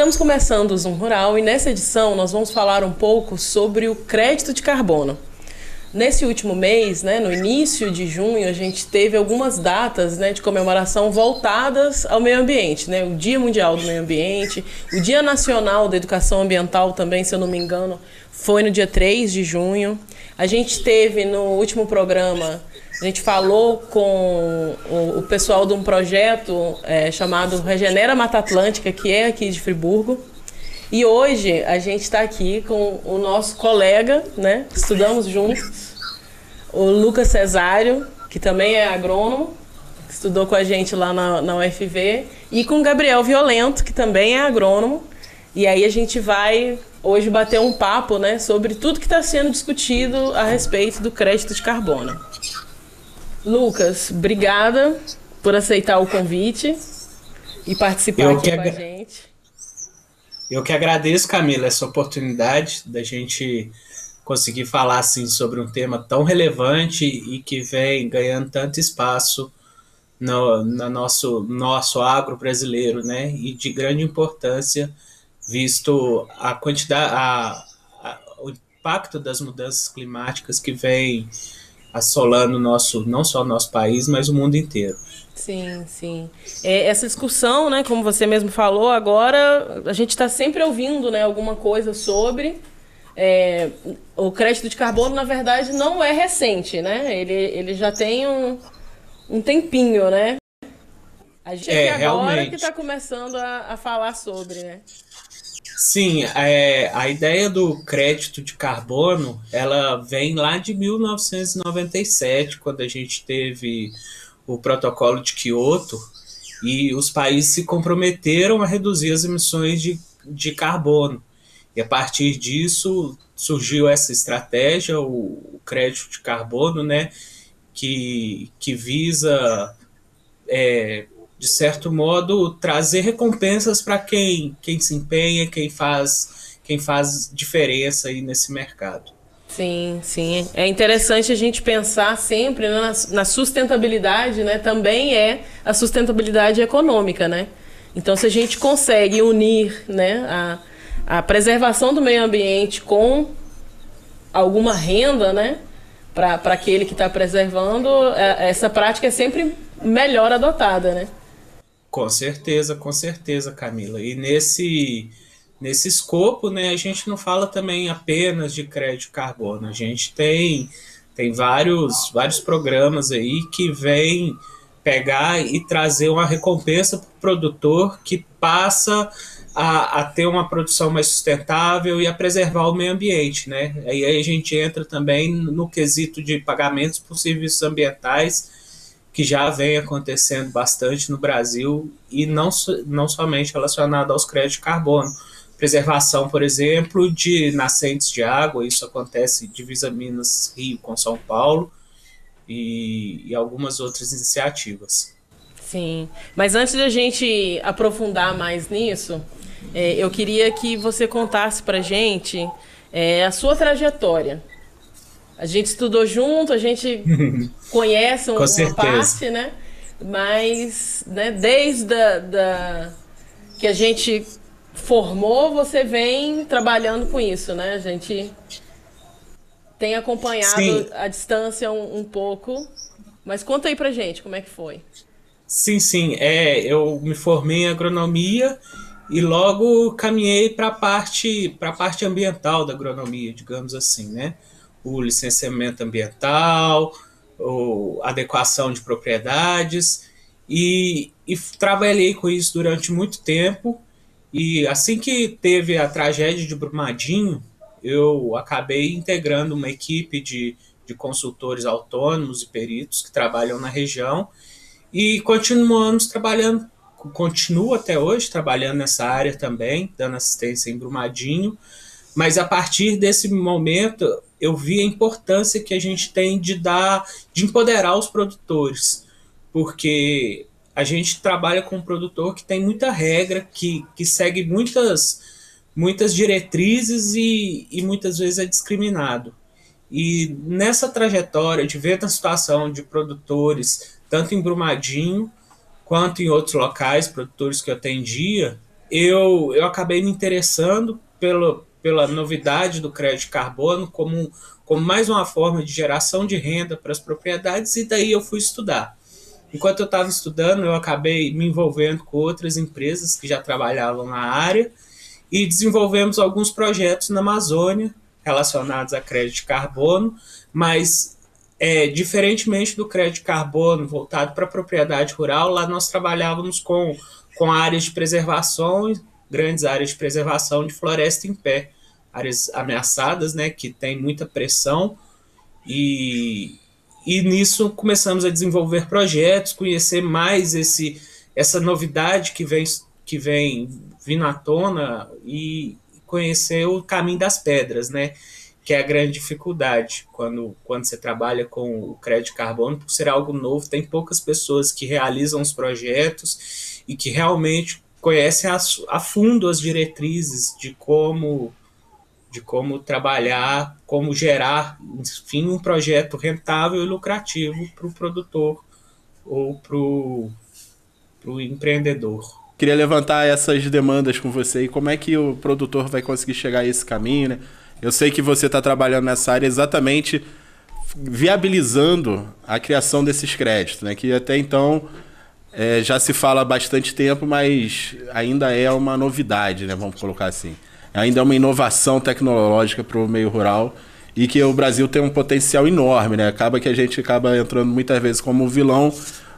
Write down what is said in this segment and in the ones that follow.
Estamos começando o Zoom Rural e nessa edição nós vamos falar um pouco sobre o crédito de carbono. Nesse último mês, no início de junho, a gente teve algumas datas de comemoração voltadas ao meio ambiente. O Dia Mundial do Meio Ambiente, o Dia Nacional da Educação Ambiental também, se eu não me engano, foi no dia 3 de junho. A gente teve no último programa, a gente falou com o pessoal de um projeto chamado Regenera Mata Atlântica, que é aqui de Friburgo. E hoje a gente está aqui com o nosso colega, estudamos juntos, o Lucas Cesário, que também é agrônomo, que estudou com a gente lá na UFV, e com o Gabriel Violento, que também é agrônomo. E aí a gente vai hoje bater um papo sobre tudo que está sendo discutido a respeito do crédito de carbono. Lucas, obrigada por aceitar o convite e participar aqui com a gente. Eu que agradeço, Camila, essa oportunidade da gente conseguir falar assim, sobre um tema tão relevante e que vem ganhando tanto espaço no nosso agro brasileiro, e de grande importância, visto a quantidade, o impacto das mudanças climáticas que vem assolando não só o nosso país, mas o mundo inteiro. Sim, sim. Essa discussão, como você mesmo falou, agora a gente está sempre ouvindo alguma coisa sobre. O crédito de carbono, na verdade, não é recente, ele já tem um tempinho, A gente aqui agora realmente que está começando a falar sobre, Sim, a ideia do crédito de carbono, ela vem lá de 1997, quando a gente teve o protocolo de Quioto e os países se comprometeram a reduzir as emissões de carbono. E a partir disso surgiu essa estratégia, o crédito de carbono, que visa, de certo modo, trazer recompensas para quem se empenha, quem faz diferença aí nesse mercado. Sim, sim. É interessante a gente pensar sempre na sustentabilidade, também é a sustentabilidade econômica, Então, se a gente consegue unir, a preservação do meio ambiente com alguma renda, para aquele que está preservando, essa prática é sempre melhor adotada, Com certeza, Camila. E nesse escopo, a gente não fala também apenas de crédito de carbono. A gente tem vários programas aí que vêm pegar e trazer uma recompensa para o produtor que passa a ter uma produção mais sustentável e a preservar o meio ambiente, Aí a gente entra também no quesito de pagamentos por serviços ambientais, que já vem acontecendo bastante no Brasil e não somente relacionado aos créditos de carbono. Preservação, por exemplo, de nascentes de água, isso acontece divisa Minas-Rio com São Paulo e algumas outras iniciativas. Sim. Mas antes de a gente aprofundar mais nisso, eu queria que você contasse pra gente a sua trajetória. A gente estudou junto, a gente conhece Com uma certeza. parte, Mas, desde que a gente formou, você vem trabalhando com isso, A gente tem acompanhado Sim, a distância um pouco. Mas conta aí pra gente como é que foi. sim. Eu me formei em agronomia e logo caminhei para a parte ambiental da agronomia, digamos assim, O licenciamento ambiental, a adequação de propriedades e trabalhei com isso durante muito tempo. E assim que teve a tragédia de Brumadinho, eu acabei integrando uma equipe de consultores autônomos e peritos que trabalham na região e continuamos trabalhando, continuo até hoje trabalhando nessa área também, dando assistência em Brumadinho, mas a partir desse momento eu vi a importância que a gente tem de empoderar os produtores, porque a gente trabalha com um produtor que tem muita regra, que segue muitas diretrizes e muitas vezes é discriminado. E nessa trajetória de ver a situação de produtores, tanto em Brumadinho quanto em outros locais, produtores que eu atendia, eu acabei me interessando pela novidade do crédito de carbono como mais uma forma de geração de renda para as propriedades, e daí eu fui estudar. Enquanto eu estava estudando, eu acabei me envolvendo com outras empresas que já trabalhavam na área e desenvolvemos alguns projetos na Amazônia relacionados a crédito de carbono, mas diferentemente do crédito de carbono voltado para a propriedade rural, lá nós trabalhávamos com áreas de preservação, grandes áreas de preservação de floresta em pé, áreas ameaçadas, né, que tem muita pressão, e, e nisso começamos a desenvolver projetos, conhecer mais essa novidade que vem vindo à tona e conhecer o caminho das pedras, né? Que é a grande dificuldade quando você trabalha com o crédito de carbono, por ser algo novo, tem poucas pessoas que realizam os projetos e que realmente conhecem a fundo as diretrizes de como trabalhar, como gerar, enfim, um projeto rentável e lucrativo para o produtor ou para o empreendedor. Queria levantar essas demandas com você e como é que o produtor vai conseguir chegar a esse caminho, né? Eu sei que você está trabalhando nessa área exatamente viabilizando a criação desses créditos, né? Que até então já se fala há bastante tempo, mas ainda é uma novidade, né? Vamos colocar assim. Ainda é uma inovação tecnológica para o meio rural e que o Brasil tem um potencial enorme, né? Acaba que a gente acaba entrando muitas vezes como vilão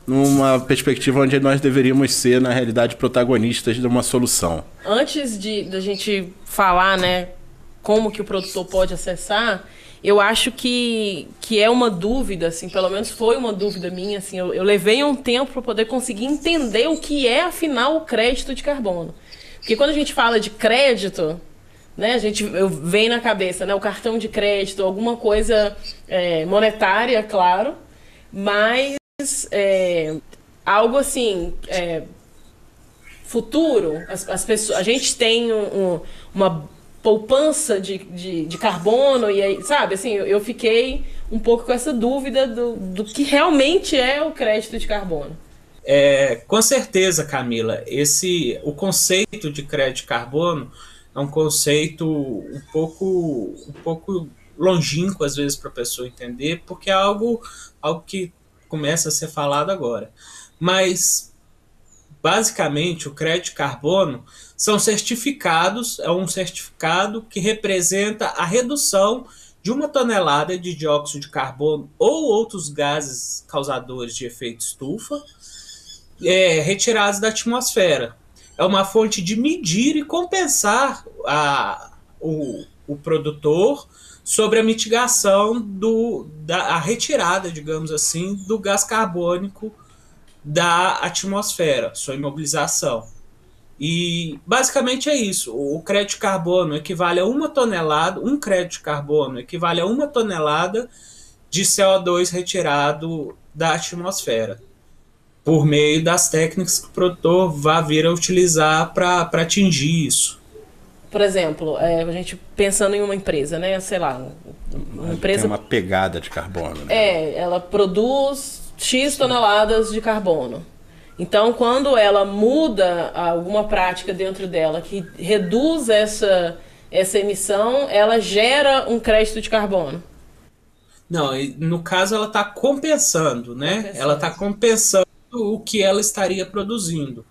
numa perspectiva onde nós deveríamos ser, na realidade, protagonistas de uma solução. Antes da gente falar, né, como que o produtor pode acessar, eu acho que é uma dúvida, assim, pelo menos foi uma dúvida minha, assim, eu levei um tempo para poder conseguir entender o que é, afinal, o crédito de carbono. Porque quando a gente fala de crédito, né, vem na cabeça, né, o cartão de crédito, alguma coisa monetária, claro, mas algo assim, futuro. As pessoas, a gente tem uma poupança de carbono, e aí, sabe, assim, eu fiquei um pouco com essa dúvida do que realmente é o crédito de carbono. Com certeza, Camila, o conceito de crédito de carbono é um conceito um pouco longínquo, às vezes, para a pessoa entender, porque é algo que começa a ser falado agora. Mas, basicamente, o crédito de carbono são certificados, é um certificado que representa a redução de 1 tonelada de dióxido de carbono ou outros gases causadores de efeito estufa retirados da atmosfera. É uma fonte de medir e compensar o produtor sobre a mitigação a retirada, digamos assim, do gás carbônico da atmosfera, sua imobilização. E basicamente é isso. O crédito de carbono equivale a 1 tonelada, um crédito de carbono equivale a 1 tonelada de CO2 retirado da atmosfera, por meio das técnicas que o produtor vai vir a utilizar para atingir isso. Por exemplo, a gente pensando em uma empresa, né? Sei lá, uma empresa... Tem uma pegada de carbono, né? Ela produz X toneladas de carbono. Então, quando ela muda alguma prática dentro dela que reduz essa emissão, ela gera um crédito de carbono. Não, no caso ela está compensando, né? Ela está compensando o que ela estaria produzindo.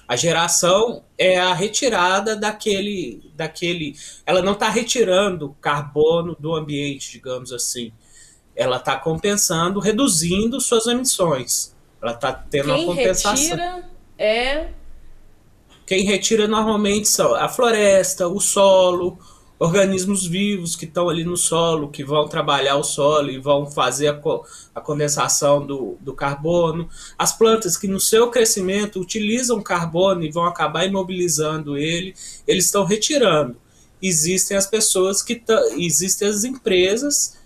A geração é a retirada daquele. Ela não está retirando carbono do ambiente, digamos assim. Ela está compensando, reduzindo suas emissões. Ela está tendo uma compensação. Quem retira normalmente são a floresta, o solo, organismos vivos que estão ali no solo, que vão trabalhar o solo e vão fazer a condensação do carbono. As plantas que no seu crescimento utilizam carbono e vão acabar imobilizando eles estão retirando. Existem as pessoas existem as empresas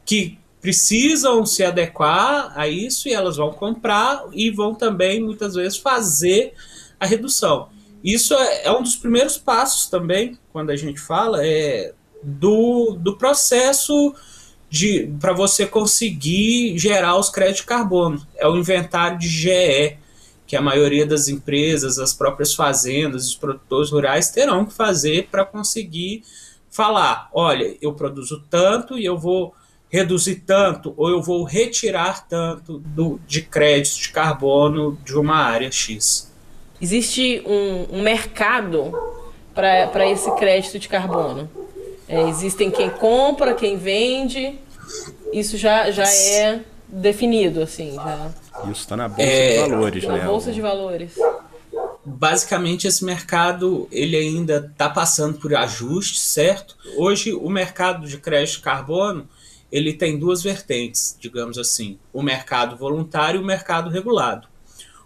que precisam se adequar a isso e elas vão comprar e vão também, muitas vezes, fazer a redução. Isso é um dos primeiros passos também, quando a gente fala, do processo para você conseguir gerar os créditos de carbono. É o inventário de GE, que a maioria das empresas, as próprias fazendas, os produtores rurais terão que fazer para conseguir falar, olha, eu produzo tanto e eu vou reduzir tanto, ou eu vou retirar tanto de crédito de carbono de uma área X. Existe um mercado para esse crédito de carbono? Existem quem compra, quem vende, isso já é definido, assim, já. Isso está na Bolsa de Valores, né? Na Bolsa de Valores. Basicamente, esse mercado ele ainda está passando por ajuste, certo? Hoje, o mercado de crédito de carbono ele tem duas vertentes, digamos assim, o mercado voluntário e o mercado regulado.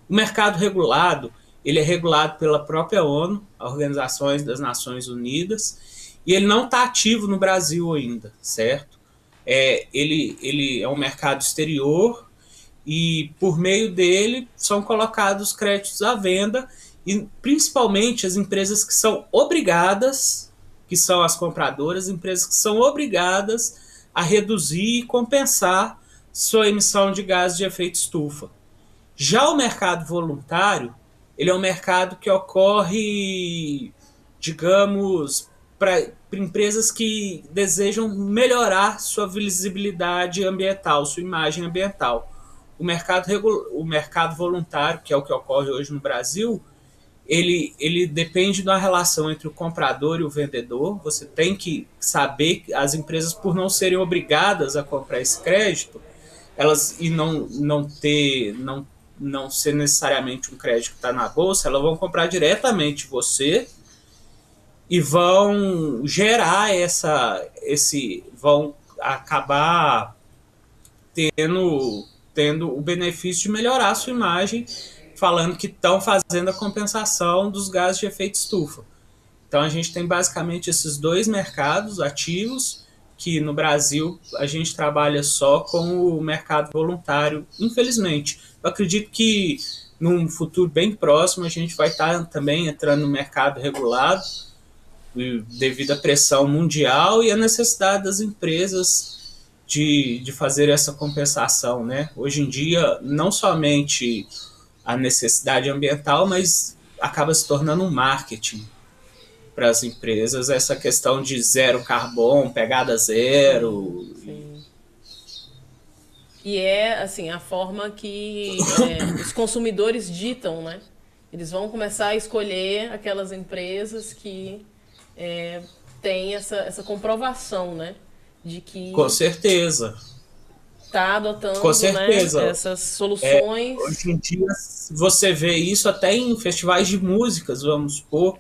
O mercado regulado ele é regulado pela própria ONU, a Organização das Nações Unidas, e ele não está ativo no Brasil ainda, certo? Ele é um mercado exterior e por meio dele são colocados créditos à venda e principalmente as empresas que são obrigadas, que são as compradoras, empresas que são obrigadas a reduzir e compensar sua emissão de gases de efeito estufa. Já o mercado voluntário, ele é um mercado que ocorre, digamos, para empresas que desejam melhorar sua visibilidade ambiental, sua imagem ambiental. O mercado voluntário, que é o que ocorre hoje no Brasil, ele depende da relação entre o comprador e o vendedor. Você tem que saber que as empresas, por não serem obrigadas a comprar esse crédito, elas e não ser necessariamente um crédito que está na bolsa, elas vão comprar diretamente você e vão gerar vão acabar tendo o benefício de melhorar a sua imagem, falando que estão fazendo a compensação dos gases de efeito estufa. Então a gente tem basicamente esses dois mercados ativos, que no Brasil a gente trabalha só com o mercado voluntário, infelizmente. Eu acredito que num futuro bem próximo a gente vai estar também entrando no mercado regulado, devido à pressão mundial e à necessidade das empresas de fazer essa compensação, né? Hoje em dia, não somente a necessidade ambiental, mas acaba se tornando um marketing para as empresas, essa questão de zero carbono, pegada zero. Sim. E assim, a forma que os consumidores ditam, né? Eles vão começar a escolher aquelas empresas que têm essa comprovação, né? De que com certeza está adotando, com certeza, né, essas soluções. Hoje em dia você vê isso até em festivais de músicas, vamos supor,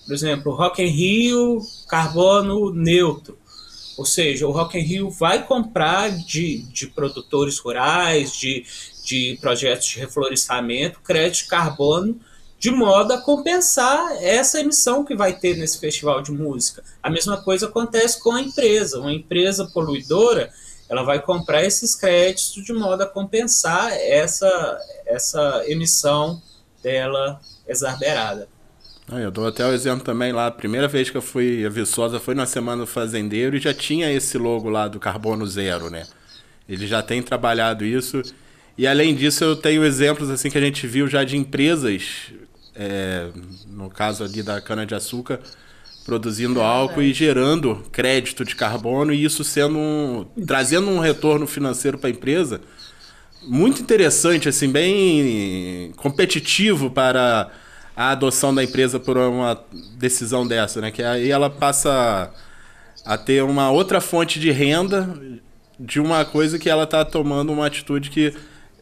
por exemplo, Rock in Rio, carbono neutro. Ou seja, o Rock in Rio vai comprar de produtores rurais, de projetos de reflorestamento, crédito de carbono, de modo a compensar essa emissão que vai ter nesse festival de música. A mesma coisa acontece com a empresa. Uma empresa poluidora, ela vai comprar esses créditos de modo a compensar essa emissão dela exacerbada. Eu dou até o exemplo também lá, a primeira vez que eu fui a Viçosa foi na Semana do Fazendeiro e já tinha esse logo lá do Carbono Zero, né? Ele já tem trabalhado isso. E além disso eu tenho exemplos assim que a gente viu já de empresas, no caso ali da cana-de-açúcar, produzindo álcool e gerando crédito de carbono, e isso trazendo um retorno financeiro para a empresa muito interessante, assim, bem competitivo para a adoção da empresa por uma decisão dessa, né? Que aí ela passa a ter uma outra fonte de renda de uma coisa que ela está tomando uma atitude que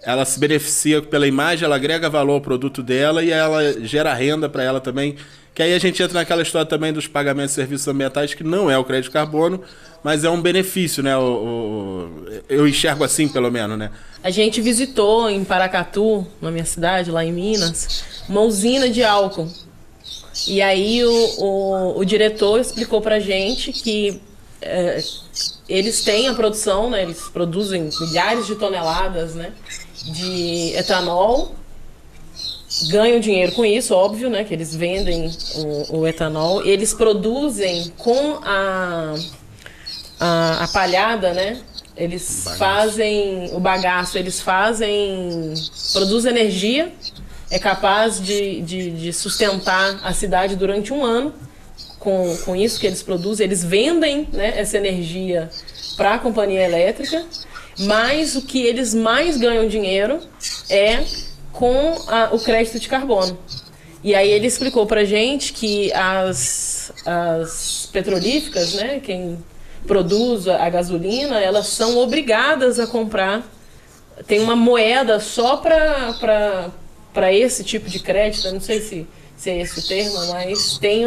ela se beneficia pela imagem, ela agrega valor ao produto dela e ela gera renda para ela também. Que aí a gente entra naquela história também dos pagamentos de serviços ambientais, que não é o crédito de carbono, mas é um benefício, né? Eu enxergo assim, pelo menos, né? A gente visitou em Paracatu, na minha cidade, lá em Minas, uma usina de álcool. E aí o diretor explicou pra gente que eles têm a produção, né? Eles produzem milhares de toneladas, né, de etanol, ganham dinheiro com isso, óbvio, né, que eles vendem o etanol, e eles produzem com a palhada, né, eles fazem o bagaço, produzem energia é capaz de sustentar a cidade durante um ano com isso que eles produzem. Eles vendem, né, essa energia para a companhia elétrica, mas o que eles mais ganham dinheiro é com o crédito de carbono. E aí ele explicou para a gente que as petrolíficas, né, quem produz a gasolina, elas são obrigadas a comprar, tem uma moeda só para esse tipo de crédito. Eu não sei se é esse o termo, mas tem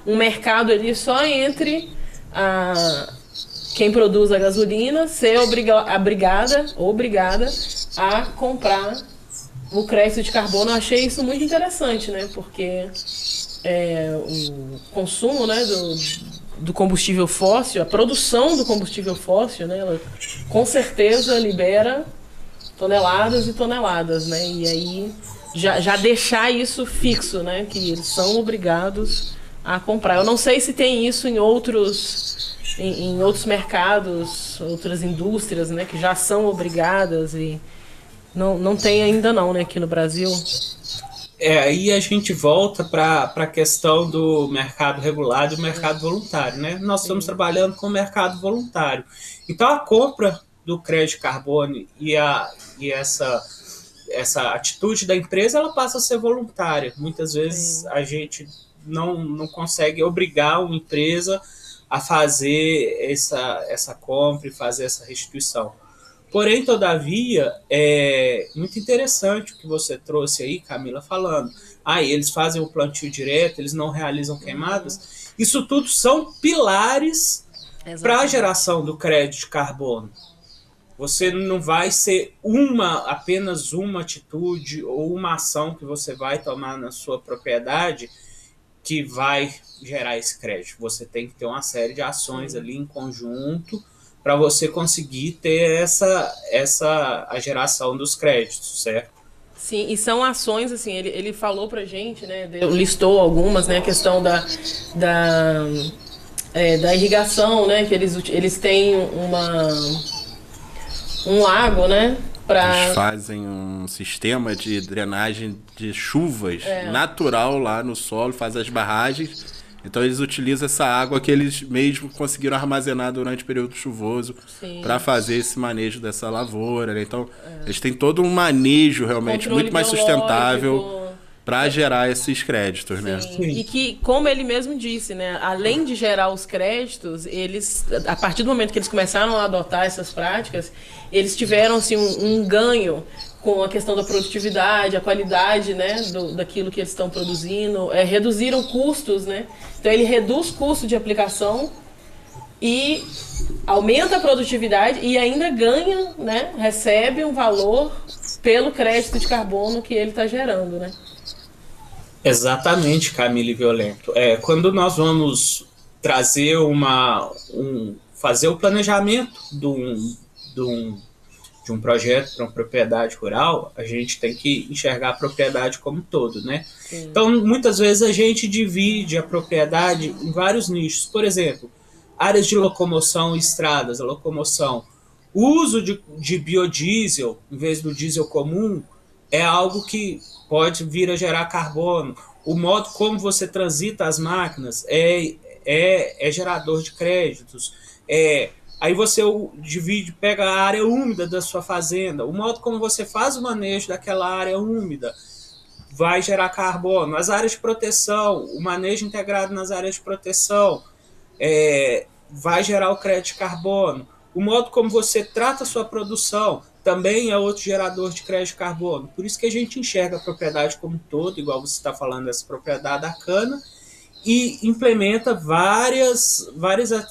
um mercado ali só entre quem produz a gasolina ser obrigada a comprar o crédito de carbono. Eu achei isso muito interessante, né? Porque o consumo, né, do combustível fóssil, a produção do combustível fóssil, né, ela com certeza libera toneladas e toneladas, né? E aí já deixar isso fixo, né? Que eles são obrigados a comprar. Eu não sei se tem isso em outros mercados, outras indústrias, né? Que já são obrigadas e não tem ainda não, né? Aqui no Brasil. Aí a gente volta para a questão do mercado regulado e do mercado voluntário, né? Nós estamos trabalhando com o mercado voluntário. Então a compra do crédito de carbono e essa atitude da empresa, ela passa a ser voluntária. Muitas vezes a gente não consegue obrigar uma empresa a fazer essa compra e fazer essa restituição. Porém, todavia, é muito interessante o que você trouxe aí, Camila, falando. Eles fazem o plantio direto, eles não realizam queimadas. Isso tudo são pilares para a geração do crédito de carbono. Você não vai ser apenas uma atitude ou uma ação que você vai tomar na sua propriedade que vai gerar esse crédito. Você tem que ter uma série de ações ali em conjunto para você conseguir ter a geração dos créditos, certo? Sim, e são ações, assim, ele falou pra gente, né, listou algumas, né, a questão da irrigação, né, que eles têm um lago, né? Eles fazem um sistema de drenagem de chuvas natural lá no solo, fazem as barragens. Então eles utilizam essa água que eles mesmo conseguiram armazenar durante o período chuvoso para fazer esse manejo dessa lavoura, né? Então eles têm todo um manejo realmente controle muito mais sustentável para gerar esses créditos, né? E que, como ele mesmo disse, né, além de gerar os créditos, eles, a partir do momento que eles começaram a adotar essas práticas, eles tiveram assim, um ganho com a questão da produtividade, a qualidade, né, daquilo que eles estão produzindo, reduziram custos, né? Então ele reduz custo de aplicação e aumenta a produtividade e ainda ganha, né, recebe um valor pelo crédito de carbono que ele está gerando, né? Exatamente, Camila e Violento. Quando nós vamos trazer fazer o planejamento de um projeto para uma propriedade rural, a gente tem que enxergar a propriedade como um todo, né? Sim. Então, muitas vezes a gente divide a propriedade em vários nichos. Por exemplo, áreas de locomoção e estradas, a locomoção. O uso de biodiesel, em vez do diesel comum, é algo que pode vir a gerar carbono. O modo como você transita as máquinas é gerador de créditos. Aí você pega a área úmida da sua fazenda. O modo como você faz o manejo daquela área úmida vai gerar carbono. As áreas de proteção, o manejo integrado nas áreas de proteção vai gerar o crédito de carbono. O modo como você trata a sua produção também é outro gerador de crédito de carbono. Por isso que a gente enxerga a propriedade como um todo, igual você está falando dessa propriedade da cana, e implementa várias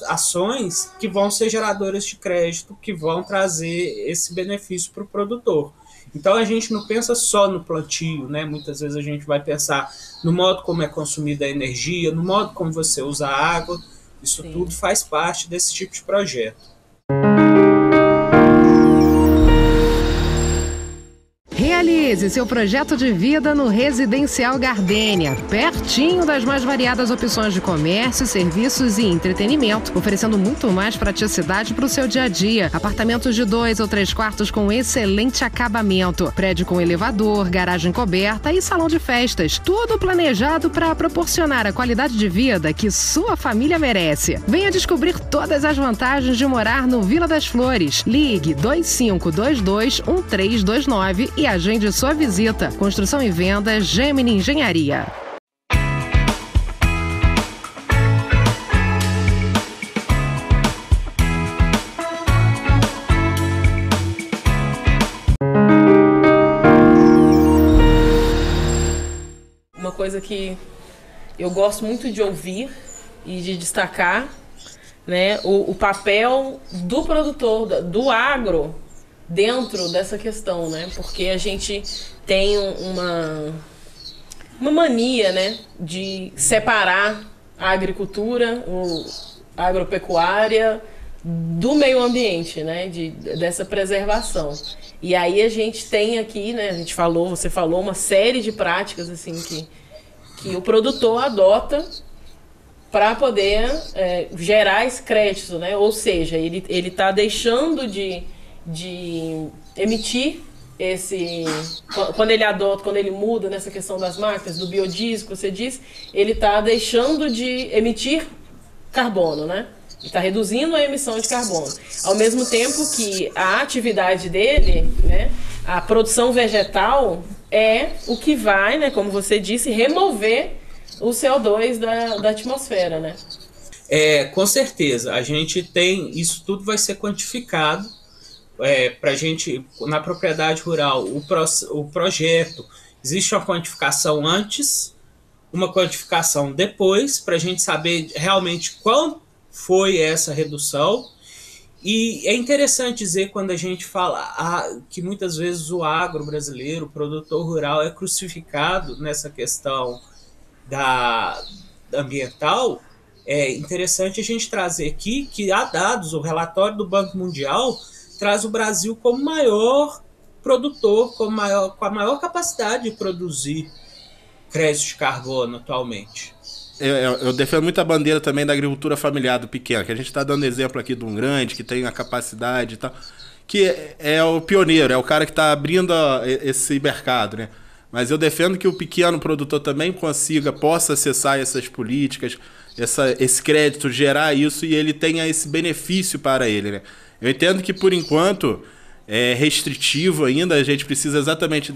ações que vão ser geradoras de crédito, que vão trazer esse benefício para o produtor. Então a gente não pensa só no plantio, né? Muitas vezes a gente vai pensar no modo como é consumida a energia, no modo como você usa a água. Isso tudo faz parte desse tipo de projeto. Realize Realize seu projeto de vida no Residencial Gardênia, pertinho das mais variadas opções de comércio, serviços e entretenimento, oferecendo muito mais praticidade para o seu dia a dia. Apartamentos de 2 ou 3 quartos com excelente acabamento, prédio com elevador, garagem coberta e salão de festas. Tudo planejado para proporcionar a qualidade de vida que sua família merece. Venha descobrir todas as vantagens de morar no Vila das Flores. Ligue 2522-1329 e agende sua visita. Construção e venda Gemini Engenharia. Uma coisa que eu gosto muito de ouvir e de destacar, né, o papel do produtor, do agro, dentro dessa questão, né? Porque a gente tem uma mania, né, de separar a agricultura, a agropecuária do meio ambiente, né, dessa preservação. E aí a gente tem aqui, né, você falou uma série de práticas assim que o produtor adota para poder gerar esse crédito, né? Ou seja, ele está deixando de emitir quando ele muda nessa questão das máquinas, do biodiesel que você disse, ele está deixando de emitir carbono, né? Ele está reduzindo a emissão de carbono. Ao mesmo tempo que a atividade dele, né, a produção vegetal, é o que vai, né, como você disse, remover o CO2 da atmosfera, né? Com certeza. A gente tem... Isso tudo vai ser quantificado. Para a gente, na propriedade rural, o projeto, existe uma quantificação antes, uma quantificação depois, para a gente saber realmente qual foi essa redução. E é interessante dizer, quando a gente fala que muitas vezes o agro brasileiro, o produtor rural, é crucificado nessa questão ambiental. É interessante a gente trazer aqui que há dados, o relatório do Banco Mundial traz o Brasil como maior produtor, com a maior capacidade de produzir crédito de carbono atualmente. Eu defendo muito a bandeira também da agricultura familiar do pequeno, que a gente está dando exemplo aqui de um grande que tem a capacidade e tal, que é o pioneiro, é o cara que está abrindo esse mercado, né? Mas eu defendo que o pequeno produtor também possa acessar essas políticas, esse crédito, gerar isso e ele tenha esse benefício para ele, né? Eu entendo que, por enquanto, é restritivo ainda, a gente precisa exatamente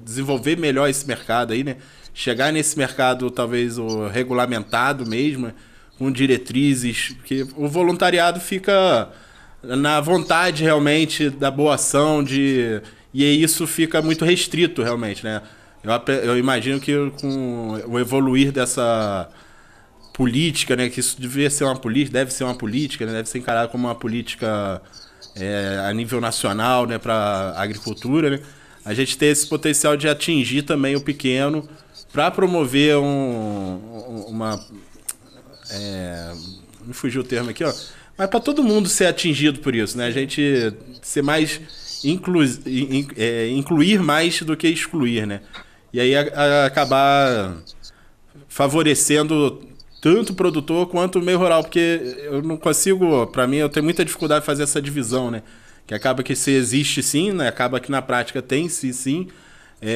desenvolver melhor esse mercado aí, né? Chegar nesse mercado, talvez, regulamentado mesmo, com diretrizes, porque o voluntariado fica na vontade, realmente, da boa ação, e isso fica muito restrito, realmente, né? Eu imagino que com o evoluir dessa política, né, que isso deve ser uma política, né, deve ser encarado como uma política a nível nacional, né, para a agricultura, né, a gente tem esse potencial de atingir também o pequeno para promover me fugiu o termo aqui, ó, mas para todo mundo ser atingido por isso, né, a gente ser mais incluir mais do que excluir, né, e aí acabar favorecendo tanto o produtor quanto o meio rural, porque eu não consigo, para mim, eu tenho muita dificuldade de fazer essa divisão, né? Que acaba que se existe sim, né? Acaba que na prática tem sim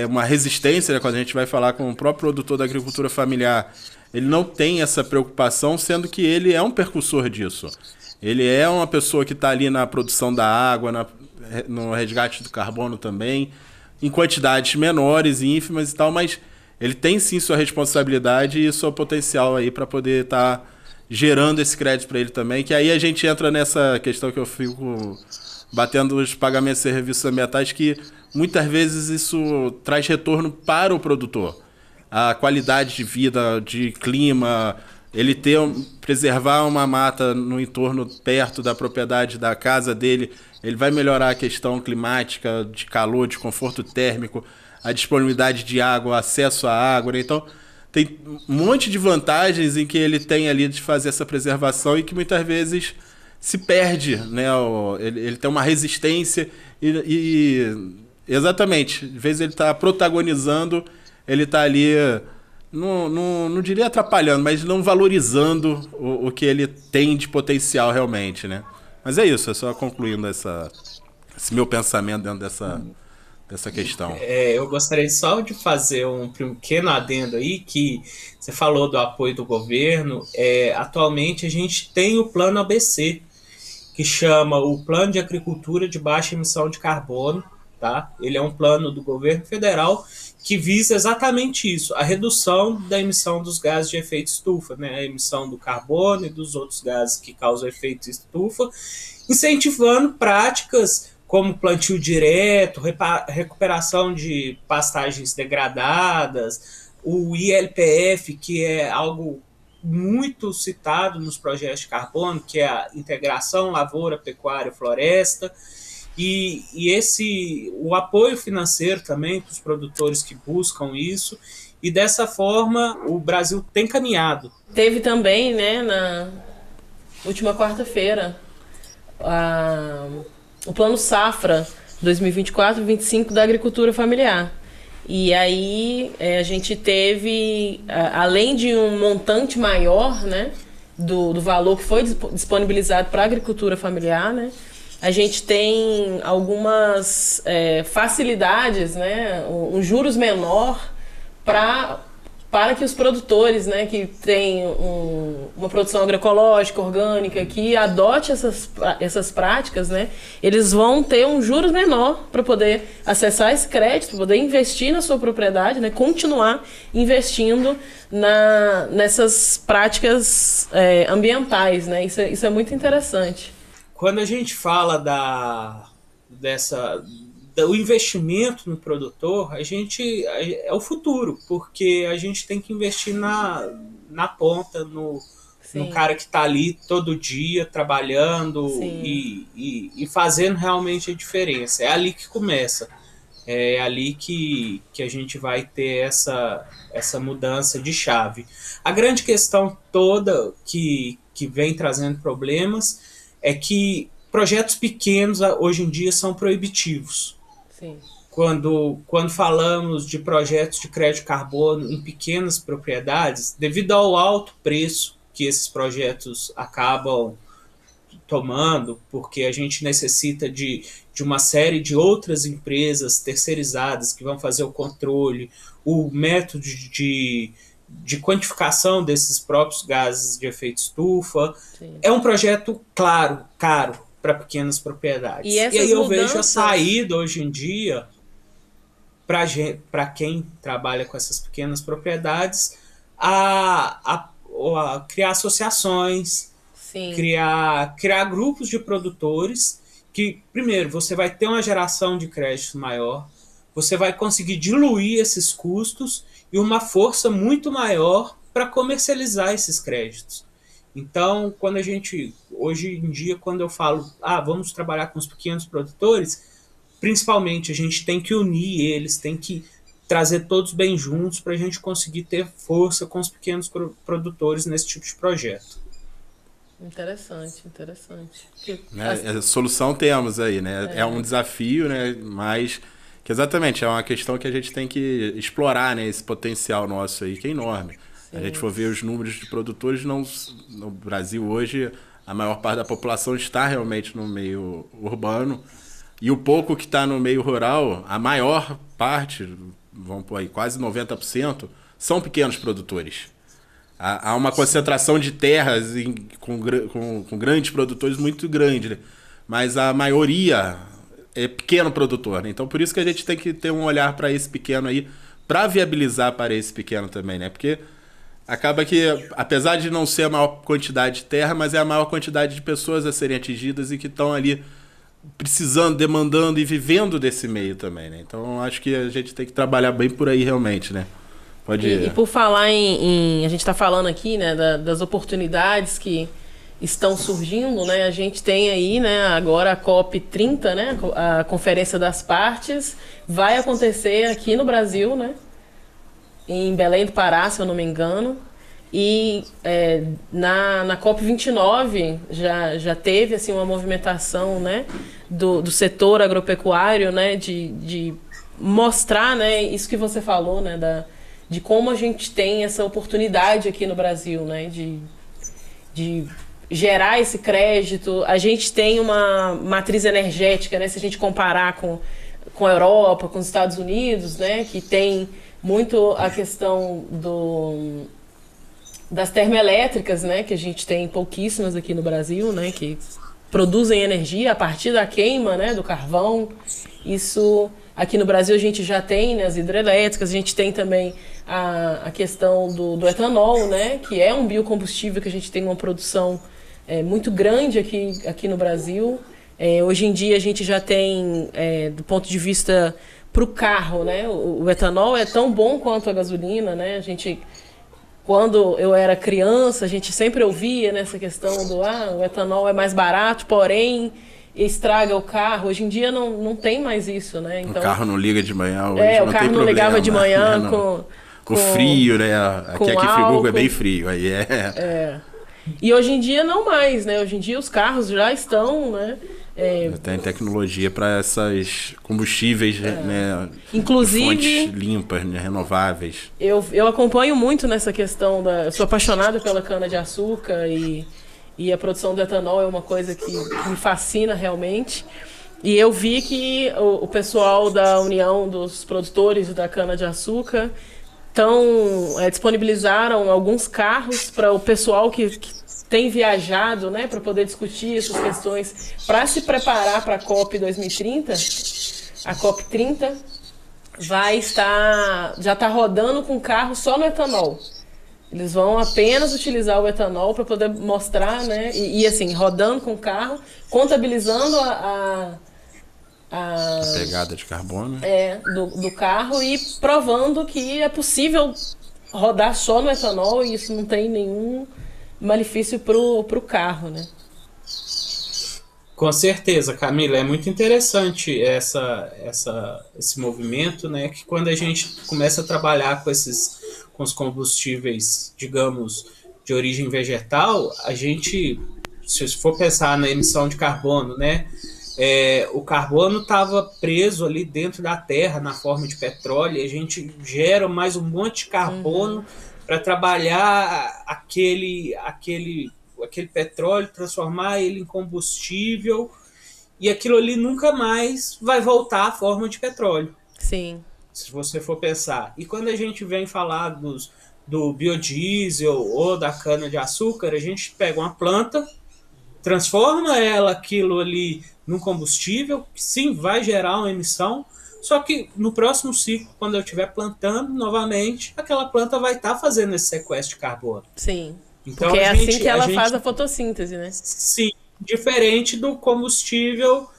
uma resistência, né? Quando a gente vai falar com o próprio produtor da agricultura familiar, ele não tem essa preocupação, sendo que ele é um percussor disso. Ele é uma pessoa que está ali na produção da água, no resgate do carbono também, em quantidades menores, ínfimas e tal, mas ele tem sim sua responsabilidade e seu potencial aí para poder estar gerando esse crédito para ele também, que aí a gente entra nessa questão que eu fico batendo os pagamentos de serviços ambientais, que muitas vezes isso traz retorno para o produtor. A qualidade de vida, de clima, ele preservar uma mata no entorno perto da propriedade da casa dele, ele vai melhorar a questão climática, de calor, de conforto térmico, a disponibilidade de água, o acesso à água, né? Então tem um monte de vantagens em que ele tem ali de fazer essa preservação e que muitas vezes se perde, né? Ele tem uma resistência e Exatamente. Às vezes ele está protagonizando, ele está ali, não diria atrapalhando, mas não valorizando o que ele tem de potencial realmente, né? Mas é isso, é só concluindo esse meu pensamento dentro dessa questão. Eu gostaria só de fazer um pequeno adendo aí, que você falou do apoio do governo. Atualmente a gente tem o Plano ABC, que chama o Plano de Agricultura de Baixa Emissão de Carbono, tá? Ele é um plano do governo federal que visa exatamente isso, a redução da emissão dos gases de efeito estufa, né? A emissão do carbono e dos outros gases que causam efeito estufa, incentivando práticas como plantio direto, recuperação de pastagens degradadas, o ILPF, que é algo muito citado nos projetos de carbono, que é a integração lavoura, pecuária, floresta, e o apoio financeiro também para os produtores que buscam isso, e dessa forma o Brasil tem caminhado. Teve também, né, na última quarta-feira, o Plano Safra 2024-25 da agricultura familiar. E aí a gente teve, além de um montante maior, né, do valor que foi disponibilizado para a agricultura familiar, né, a gente tem algumas facilidades, né, um juros menor para que os produtores, né, que têm uma produção agroecológica, orgânica, que adote essas práticas, né, eles vão ter um juros menor para poder acessar esse crédito, para poder investir na sua propriedade, né, continuar investindo nessas práticas ambientais, né, isso é muito interessante. Quando a gente fala do investimento no produtor, é o futuro, porque a gente tem que investir na ponta, no cara que está ali todo dia trabalhando e fazendo realmente a diferença. É ali que começa, é ali que a gente vai ter essa mudança de chave. A grande questão toda que vem trazendo problemas é que projetos pequenos hoje em dia são proibitivos. Sim. Quando falamos de projetos de crédito de carbono em pequenas propriedades, devido ao alto preço que esses projetos acabam tomando, porque a gente necessita de uma série de outras empresas terceirizadas que vão fazer o controle, o método de quantificação desses próprios gases de efeito estufa. Sim. É um projeto caro para pequenas propriedades. E aí eu vejo a saída hoje em dia para quem trabalha com essas pequenas propriedades a criar associações, criar grupos de produtores que, primeiro, você vai ter uma geração de crédito maior, você vai conseguir diluir esses custos e uma força muito maior para comercializar esses créditos. Então, hoje em dia, quando eu falo, vamos trabalhar com os pequenos produtores, principalmente a gente tem que unir eles, tem que trazer todos bem juntos para a gente conseguir ter força com os pequenos produtores nesse tipo de projeto. Interessante. A solução temos aí, né? É um desafio, né? Mas que exatamente é uma questão que a gente tem que explorar, né? Esse potencial nosso aí, que é enorme. Se a gente for ver os números de produtores, no Brasil hoje, a maior parte da população está realmente no meio urbano. E o pouco que está no meio rural, a maior parte, vamos pôr aí, quase 90%, são pequenos produtores. Há uma concentração de terras com grandes produtores muito grande, né? Mas a maioria é pequeno produtor, né? Então, por isso que a gente tem que ter um olhar para esse pequeno aí, para viabilizar para esse pequeno também, né? Porque acaba que, apesar de não ser a maior quantidade de terra, mas é a maior quantidade de pessoas a serem atingidas e que estão ali precisando, demandando e vivendo desse meio também, né? Então, acho que a gente tem que trabalhar bem por aí realmente, né? E por falar a gente está falando aqui, né, das oportunidades que estão surgindo, né? A gente tem aí, né, agora a COP30, né, a Conferência das Partes, vai acontecer aqui no Brasil, né, em Belém do Pará, se eu não me engano. E na COP29 já teve assim, uma movimentação, né, do setor agropecuário, né, de mostrar, né, isso que você falou, né, de como a gente tem essa oportunidade aqui no Brasil, né, de gerar esse crédito. A gente tem uma matriz energética, né, se a gente comparar com a Europa, com os Estados Unidos, né, que tem muito a questão das termoelétricas, né, que a gente tem pouquíssimas aqui no Brasil, né, que produzem energia a partir da queima, né, do carvão. Isso aqui no Brasil a gente já tem, né, as hidrelétricas, a gente tem também a questão do etanol, né, que é um biocombustível que a gente tem uma produção muito grande aqui no Brasil. Hoje em dia a gente já tem, do ponto de vista para o carro, né, o etanol é tão bom quanto a gasolina, né, a gente... Quando eu era criança, a gente sempre ouvia nessa questão o etanol é mais barato, porém estraga o carro. Hoje em dia não tem mais isso, né? Então, o carro não liga de manhã hoje, o carro não ligava de manhã com frio, né? Aqui em Friburgo é bem frio. Aí E hoje em dia não mais, né? Hoje em dia os carros já estão, né? Tem tecnologia para esses combustíveis, né? Inclusive, fontes limpas, né? Renováveis. Eu acompanho muito nessa questão eu sou apaixonada pela cana-de-açúcar e a produção do etanol é uma coisa que me fascina realmente. E eu vi que o pessoal da União dos Produtores da Cana-de-Açúcar disponibilizaram alguns carros para o pessoal que tem viajado, né, para poder discutir essas questões, para se preparar para a COP 2030. A COP 30 já está rodando com carro só no etanol. Eles vão apenas utilizar o etanol para poder mostrar, né, e assim, rodando com o carro, contabilizando a pegada de carbono do carro e provando que é possível rodar só no etanol e isso não tem nenhum malefício pro carro, né? Com certeza, Camila, é muito interessante esse movimento, né? Que quando a gente começa a trabalhar com os combustíveis, digamos, de origem vegetal, a gente, se for pensar na emissão de carbono, né? O carbono estava preso ali dentro da terra na forma de petróleo e a gente gera mais um monte de carbono para trabalhar aquele petróleo, transformar ele em combustível e aquilo ali nunca mais vai voltar à forma de petróleo. Sim. Se você for pensar. E quando a gente vem falar do biodiesel ou da cana-de-açúcar, a gente pega uma planta, transforma aquilo ali num combustível, que sim, vai gerar uma emissão, só que no próximo ciclo, quando eu estiver plantando novamente, aquela planta vai estar fazendo esse sequestro de carbono. Sim, então, porque é assim que ela faz a fotossíntese, né? Sim, diferente do combustível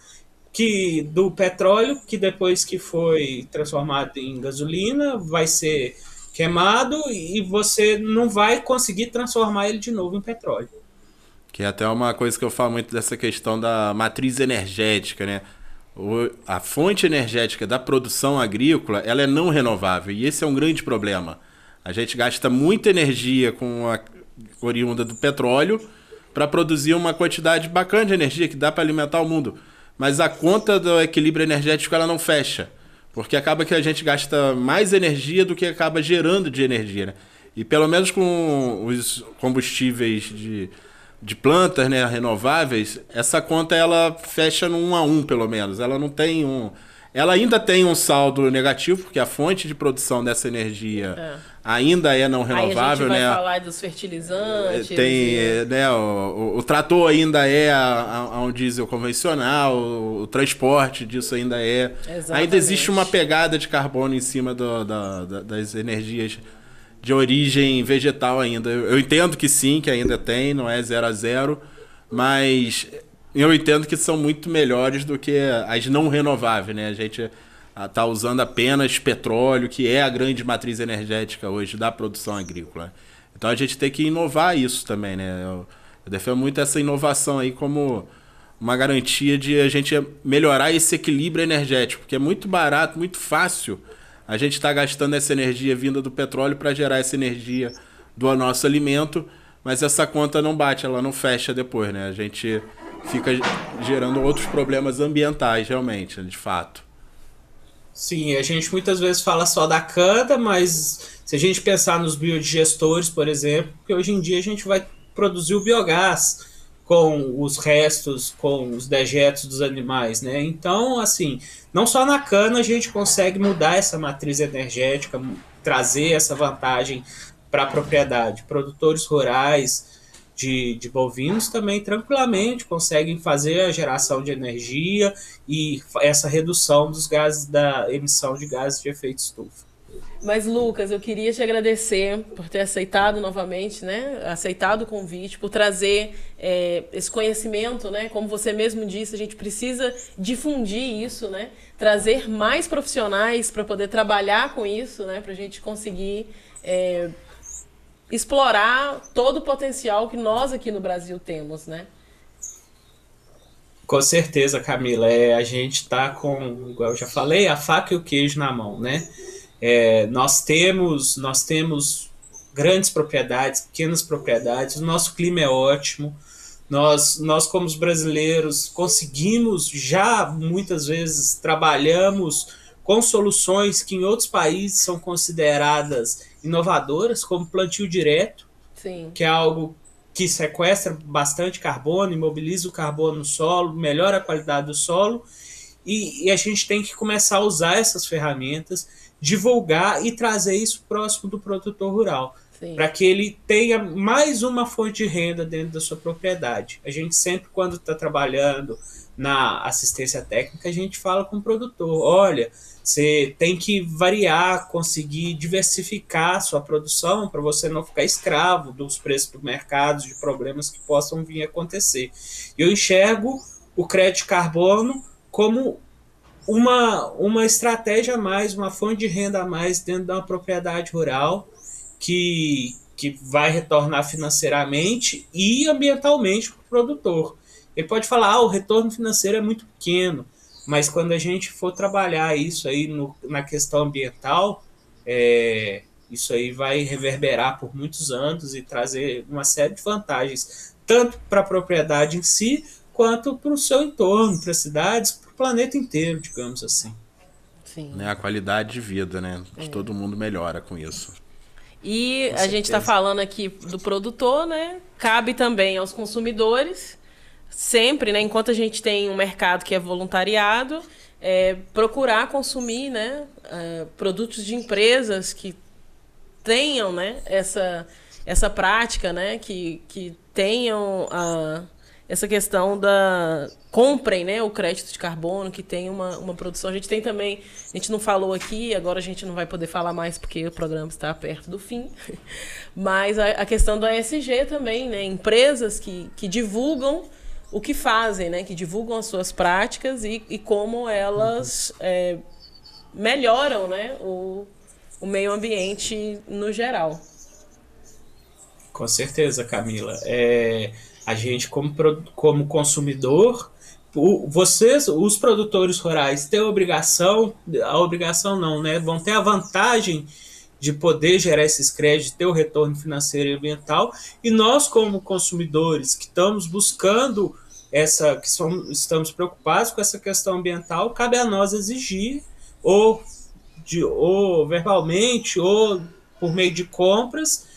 do petróleo, que depois que foi transformado em gasolina, vai ser queimado e você não vai conseguir transformar ele de novo em petróleo. Que é até uma coisa que eu falo muito dessa questão da matriz energética, né? A fonte energética da produção agrícola, ela é não renovável, e esse é um grande problema. A gente gasta muita energia com a oriunda do petróleo para produzir uma quantidade bacana de energia que dá para alimentar o mundo, mas a conta do equilíbrio energético ela não fecha, porque acaba que a gente gasta mais energia do que acaba gerando de energia, né? E pelo menos com os combustíveis de plantas, né, renováveis, essa conta ela fecha no 1 a 1 pelo menos. Ela não tem ela ainda tem um saldo negativo, porque a fonte de produção dessa energia ainda é não renovável, aí a gente vai né? falar dos fertilizantes. Tem, né, o trator ainda é um diesel convencional, o transporte disso ainda é. Exatamente. Ainda existe uma pegada de carbono em cima das energias de origem vegetal ainda. Eu entendo que sim, que ainda tem, não é 0 a 0, mas eu entendo que são muito melhores do que as não renováveis, né? A gente está usando apenas petróleo, que é a grande matriz energética hoje da produção agrícola. Então a gente tem que inovar isso também, né? Eu defendo muito essa inovação aí como uma garantia de a gente melhorar esse equilíbrio energético, porque é muito barato, muito fácil a gente está gastando essa energia vinda do petróleo para gerar essa energia do nosso alimento, mas essa conta não bate, ela não fecha depois, né? A gente fica gerando outros problemas ambientais, realmente, de fato. Sim, a gente muitas vezes fala só da cana, mas se a gente pensar nos biodigestores, por exemplo, que hoje em dia a gente vai produzir o biogás com os restos, com os dejetos dos animais, né? Então, assim, não só na cana a gente consegue mudar essa matriz energética, trazer essa vantagem para a propriedade. Produtores rurais de bovinos também tranquilamente conseguem fazer a geração de energia e essa redução dos gases, da emissão de gases de efeito estufa. Mas, Lucas, eu queria te agradecer por ter aceitado novamente, né? Aceitado o convite, por trazer esse conhecimento, né? Como você mesmo disse, a gente precisa difundir isso, né? Trazer mais profissionais para poder trabalhar com isso, né? Para a gente conseguir explorar todo o potencial que nós aqui no Brasil temos, né? Com certeza, Camila. A gente está com, igual eu já falei, a faca e o queijo na mão, né? Nós temos grandes propriedades, pequenas propriedades, o nosso clima é ótimo, nós como os brasileiros conseguimos, já muitas vezes trabalhamos com soluções que em outros países são consideradas inovadoras, como plantio direto. Sim. Que é algo que sequestra bastante carbono, imobiliza o carbono no solo, melhora a qualidade do solo, e a gente tem que começar a usar essas ferramentas, divulgar e trazer isso próximo do produtor rural, para que ele tenha mais uma fonte de renda dentro da sua propriedade. A gente sempre, quando está trabalhando na assistência técnica, a gente fala com o produtor, olha, você tem que variar, conseguir diversificar a sua produção para você não ficar escravo dos preços do mercado, de problemas que possam vir a acontecer. Eu enxergo o crédito de carbono como uma estratégia a mais, uma fonte de renda a mais dentro de uma propriedade rural que vai retornar financeiramente e ambientalmente para o produtor. Ele pode falar, o retorno financeiro é muito pequeno, mas quando a gente for trabalhar isso aí na questão ambiental, isso aí vai reverberar por muitos anos e trazer uma série de vantagens, tanto para a propriedade em si, quanto para o seu entorno, para as cidades, para o planeta inteiro, digamos assim. Sim. Né, a qualidade de vida, né? De todo mundo melhora com isso. E a gente está falando aqui do produtor, né? Cabe também aos consumidores, sempre, né? Enquanto a gente tem um mercado que é voluntariado, procurar consumir, né? Produtos de empresas que tenham, né? Essa prática, né? Que tenham essa questão da comprem, né, o crédito de carbono, que tem uma produção. A gente tem também, a gente não falou aqui, agora a gente não vai poder falar mais porque o programa está perto do fim, mas a questão do ESG também, né, empresas que divulgam o que fazem, né, que divulgam as suas práticas e como elas melhoram, né, o meio ambiente no geral. Com certeza, Camila. A gente, como consumidor, vocês, os produtores rurais, têm a obrigação não, né? Vão ter a vantagem de poder gerar esses créditos, ter o retorno financeiro e ambiental, e nós, como consumidores, que estamos buscando estamos preocupados com essa questão ambiental, cabe a nós exigir, ou verbalmente, ou por meio de compras,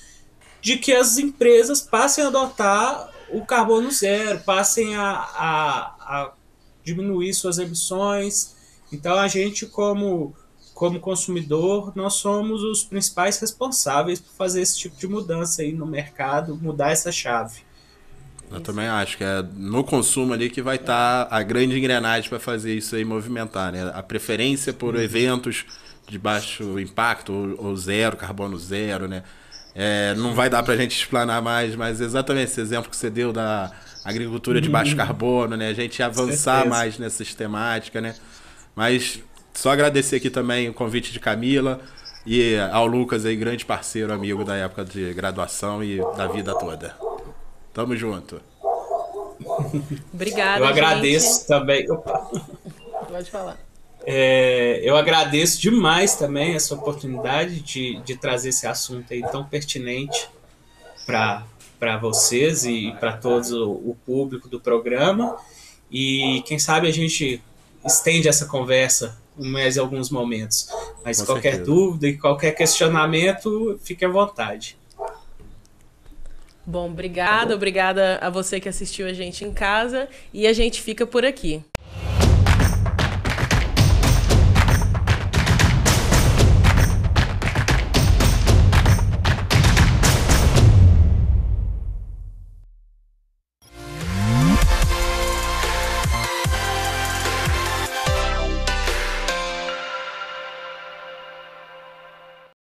de que as empresas passem a adotar o carbono zero, passem a diminuir suas emissões. Então, a gente, como consumidor, nós somos os principais responsáveis por fazer esse tipo de mudança aí no mercado, mudar essa chave. Eu também acho que é no consumo ali que vai estar a grande engrenagem para fazer isso aí movimentar, né? A preferência por eventos de baixo impacto ou zero, carbono zero, né? Não vai dar para a gente explanar mais, mas exatamente esse exemplo que você deu da agricultura de baixo carbono, né? A gente avançar mais nessa temática, né? Mas só agradecer aqui também o convite de Camila e ao Lucas aí, grande parceiro, amigo da época de graduação e da vida toda. Tamo junto. Obrigada, eu agradeço também. Opa. Pode falar. Eu agradeço demais também essa oportunidade de trazer esse assunto aí tão pertinente para vocês e para todo o público do programa. E quem sabe a gente estende essa conversa mais em alguns momentos. Mas Com qualquer certeza. dúvida e qualquer questionamento, fique à vontade. Bom, obrigada a você que assistiu a gente em casa e a gente fica por aqui.